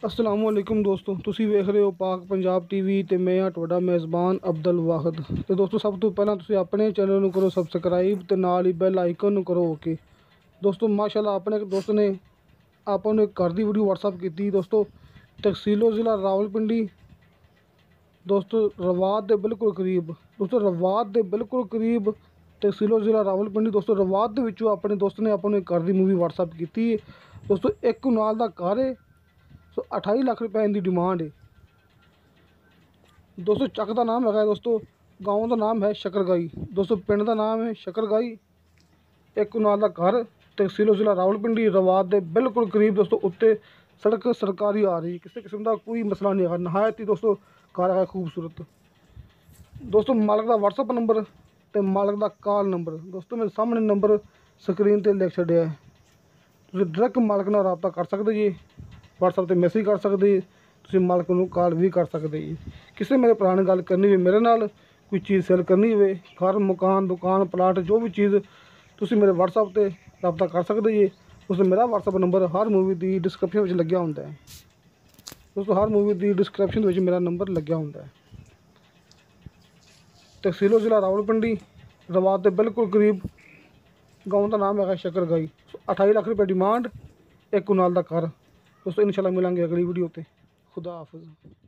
अस्सलाम वालेकुम दोस्तों, ਤੁਸੀਂ ਵੇਖ ਰਹੇ ਹੋ ਪਾਕ ਪੰਜਾਬ ਟੀਵੀ ਤੇ ਮੈਂ ਹਾਂ ਤੁਹਾਡਾ ਮੇਜ਼ਬਾਨ ਅਬਦੁਲ ਵਾਹਿਦ। ਤੇ ਦੋਸਤੋ, ਸਭ ਤੋਂ ਪਹਿਲਾਂ ਤੁਸੀਂ ਆਪਣੇ ਚੈਨਲ ਨੂੰ ਕਰੋ ਸਬਸਕ੍ਰਾਈਬ ਤੇ ਨਾਲ ਹੀ ਬੈਲ ਆਈਕਨ ਨੂੰ ਕਰੋ ਓਕੇ। ਦੋਸਤੋ, ਮਾਸ਼ਾਅੱਲਾ ਆਪਣੇ ਇੱਕ ਦੋਸਤ ਨੇ ਆਪਾਂ ਨੂੰ ਇੱਕ ਘਰ ਦੀ ਵੀਡੀਓ WhatsApp ਕੀਤੀ। ਦੋਸਤੋ, ਤਹਿਸੀਲੋ ਜ਼ਿਲ੍ਹਾ ਰਾਵਲਪਿੰਡੀ, ਦੋਸਤੋ ਰਵਾਤ ਦੇ ਬਿਲਕੁਲ ਕਰੀਬ, ਤਹਿਸੀਲੋ ਜ਼ਿਲ੍ਹਾ ਰਾਵਲਪਿੰਡੀ। ਦੋਸਤੋ, ਰਵਾਤ ਦੇ ਵਿੱਚੋਂ ਆਪਣੇ ਦੋਸਤ ਨੇ ਆਪਾਂ ਨੂੰ ਇੱਕ ਘਰ ਦੀ ਮੂਵੀ WhatsApp ਕੀਤੀ ਹੈ। ਦੋਸਤੋ, ਇੱਕ ਨਾਲ ਦਾ ਘਰ ਹੈ। 28 ਲੱਖ रुपए इनकी डिमांड है। दोस्तों, चक का नाम है, दोस्तों गाँव का नाम है शकरगाई, दोस्तों पिंड का नाम है शकरगाई। एक नाल का घर, तहसीलो जिला रावलपिंडी, रवात के बिल्कुल करीब। दोस्तों, उत्ते सड़क सरकारी आ रही, किसी किस्म का कोई मसला नहीं है। नहायत ही दोस्तों घर है खूबसूरत। दोस्तों, मालक का WhatsApp नंबर तो मालक का कॉल नंबर दोस्तों मेरे सामने नंबर स्क्रीन पर लिख छड़िया है। तुसीं डायरैक्ट मालक नाल राबता कर सकते जी, WhatsApp ते मैसेज कर सकते जी, तुसीं मालक नूं कॉल भी कर सकते जी। किसी मेरे भरा ने गल करनी हो मेरे नाल, कोई चीज़ सेल करनी हो, घर मकान दुकान प्लाट जो भी चीज़, तुसीं मेरे WhatsApp ते राबता कर सकते जी। दोस्तों, मेरा WhatsApp नंबर हर मूवी की डिस्क्रिप्शन में लग्या हुंदा है। दोस्तों, हर मूवी की डिस्क्रिप्शन में मेरा नंबर लग्या हुंदा है। तहसीलो जिला रावलपिंडी, रवात के बिल्कुल करीब, गाँव का नाम है शकरगाई। 28 लाख रुपए डिमांड, एक कुनाल का घर। दोस्तों, इंशाल्लाह मिलेंगे अगली वीडियो पे। खुदा हाफिज़।